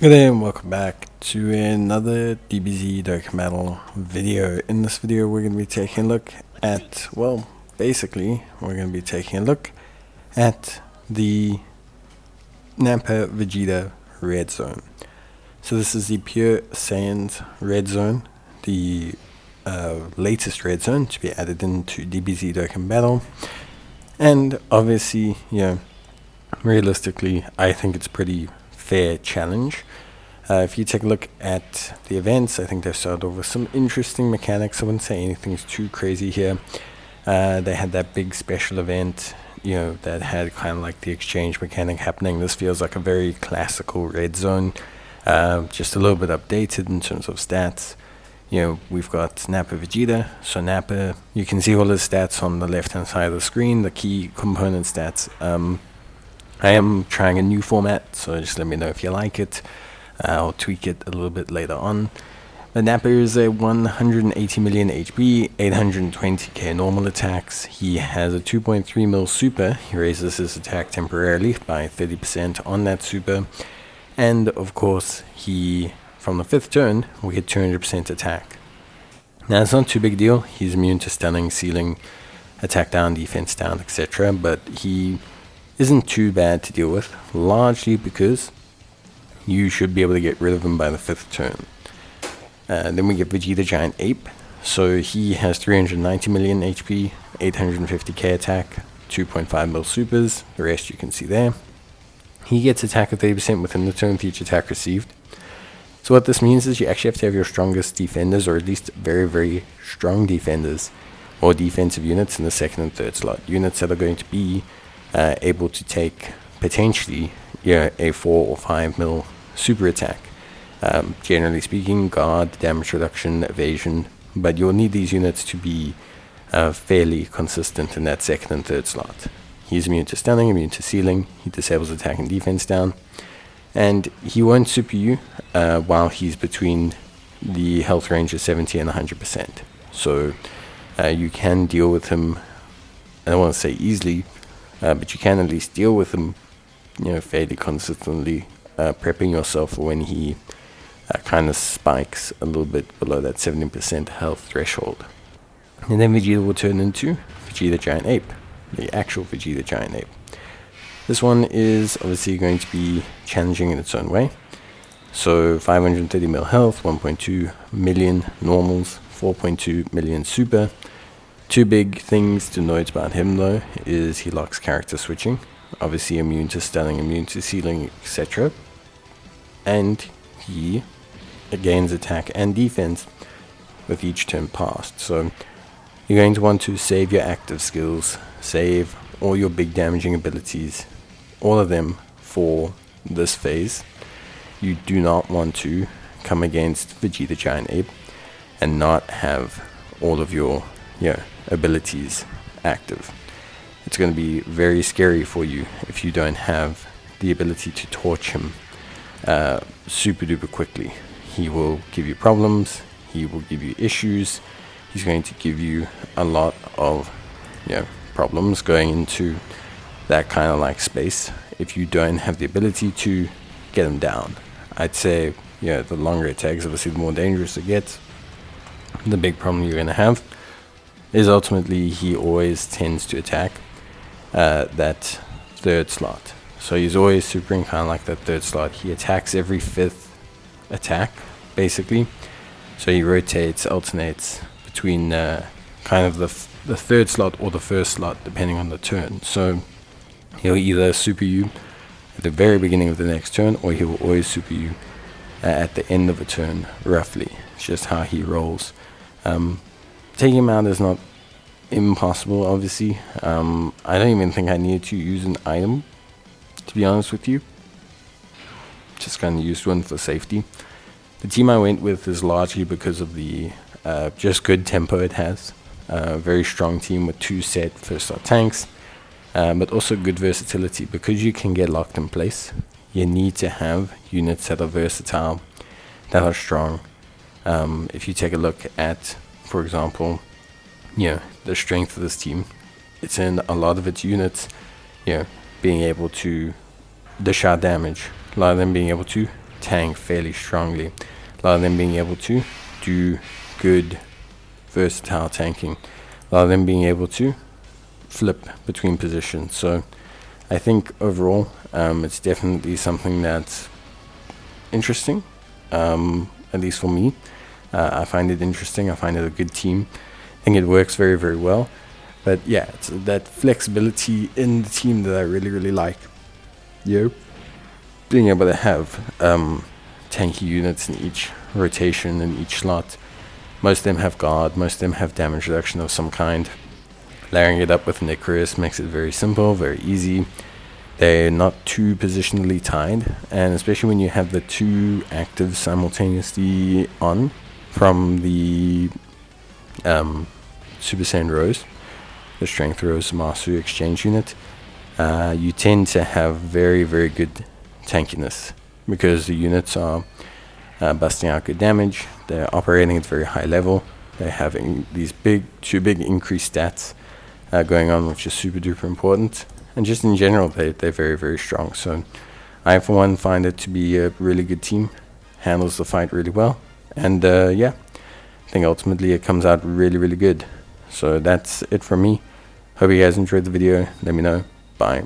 Good day and welcome back to another DBZ Dokkan Battle video. In this video we're going to be taking a look at, well, basically we're going to be taking a look at the Nappa Vegeta Red Zone. So this is the pure Saiyans Red Zone, the latest Red Zone to be added into DBZ Dokkan Battle. And obviously, realistically, I think it's pretty fair challenge. If you take a look at the events, I think they started off with some interesting mechanics. I wouldn't say anything's too crazy here. They had that big special event, that had kind of like the exchange mechanic happening. This feels like a very classical Red Zone, just a little bit updated in terms of stats. We've got Nappa Vegeta. So Nappa, you can see all his stats on the left hand side of the screen, the key component stats. I am trying a new format, so just let me know if you like it. I'll tweak it a little bit later on. But Nappa is a 180 million HP, 820k normal attacks. He has a 2.3 mil super. He raises his attack temporarily by 30% on that super. And of course, from the 5th turn, we get 200% attack. Now, it's not too big a deal. He's immune to stunning, sealing, attack down, defense down, etc. But he isn't too bad to deal with, largely because you should be able to get rid of him by the 5th turn. Then we get Vegeta Giant Ape. So he has 390 million HP, 850k attack, 2.5 mil supers. The rest you can see there. He gets attack of 30% within the turn for each attack received. So what this means is you actually have to have your strongest defenders, or at least very, very strong defenders, or defensive units in the 2nd and 3rd slot. Units that are going to be able to take potentially a 4 or 5 mil super attack. Generally speaking, guard, damage reduction, evasion, but you'll need these units to be fairly consistent in that 2nd and 3rd slot. He's immune to stunning, immune to sealing, he disables attack and defense down, and he won't super you while he's between the health range of 70 and 100%. So you can deal with him, I don't want to say easily, but you can at least deal with him fairly consistently, prepping yourself for when he kind of spikes a little bit below that 70% health threshold. And then Vegeta will turn into Vegeta Giant Ape, the actual Vegeta Giant Ape. This one is obviously going to be challenging in its own way. So 530 mil health, 1.2 million normals, 4.2 million super. Two big things to note about him though is he locks character switching. Obviously immune to stunning, immune to sealing, etc. And he gains attack and defense with each turn passed. So you're going to want to save your active skills, save all your big damaging abilities, all of them for this phase. You do not want to come against Vegeta Giant Ape and not have all of your abilities active. It's going to be very scary for you if you don't have the ability to torch him super duper quickly. He will give you problems, he will give you issues, he's going to give you a lot of problems going into that kind of like space if you don't have the ability to get him down. I'd say the longer it takes, obviously the more dangerous it gets. The big problem you're going to have is ultimately he always tends to attack that 3rd slot. So he's always supering kind of like that 3rd slot. He attacks every 5th attack, basically. So he rotates, alternates between kind of the 3rd slot or the 1st slot, depending on the turn. So he'll either super you at the very beginning of the next turn, or he will always super you at the end of a turn, roughly. It's just how he rolls. Taking him out is not impossible, obviously. I don't even think I needed to use an item, to be honest with you. Just kind of used one for safety. The team I went with is largely because of the just good tempo it has. Very strong team with 2 set 1st slot tanks, but also good versatility. Because you can get locked in place, you need to have units that are versatile, that are strong. If you take a look at, for example, the strength of this team, it's in a lot of its units, being able to dish out damage, a lot of them being able to tank fairly strongly. A lot of them being able to do good, versatile tanking. A lot of them being able to flip between positions. So I think overall, it's definitely something that's interesting, at least for me. I find it interesting. I find it a good team. I think it works very, very well. But yeah, it's that flexibility in the team that I really, really like. Being able to have tanky units in each rotation, in each slot. Most of them have guard, most of them have damage reduction of some kind. Layering it up with Nicarus makes it very simple, very easy. They're not too positionally tied, and especially when you have the two actives simultaneously on from the Super Saiyan Rose, the Strength Rose Masu exchange unit, you tend to have very, very good tankiness because the units are busting out good damage. They're operating at very high level. They're having these two big increased stats going on, which is super duper important. And just in general, they're very, very strong. So I, for one, find it to be a really good team. Handles the fight really well. And yeah, I think ultimately it comes out really, really good. So that's it from me. Hope you guys enjoyed the video. Let me know. Bye.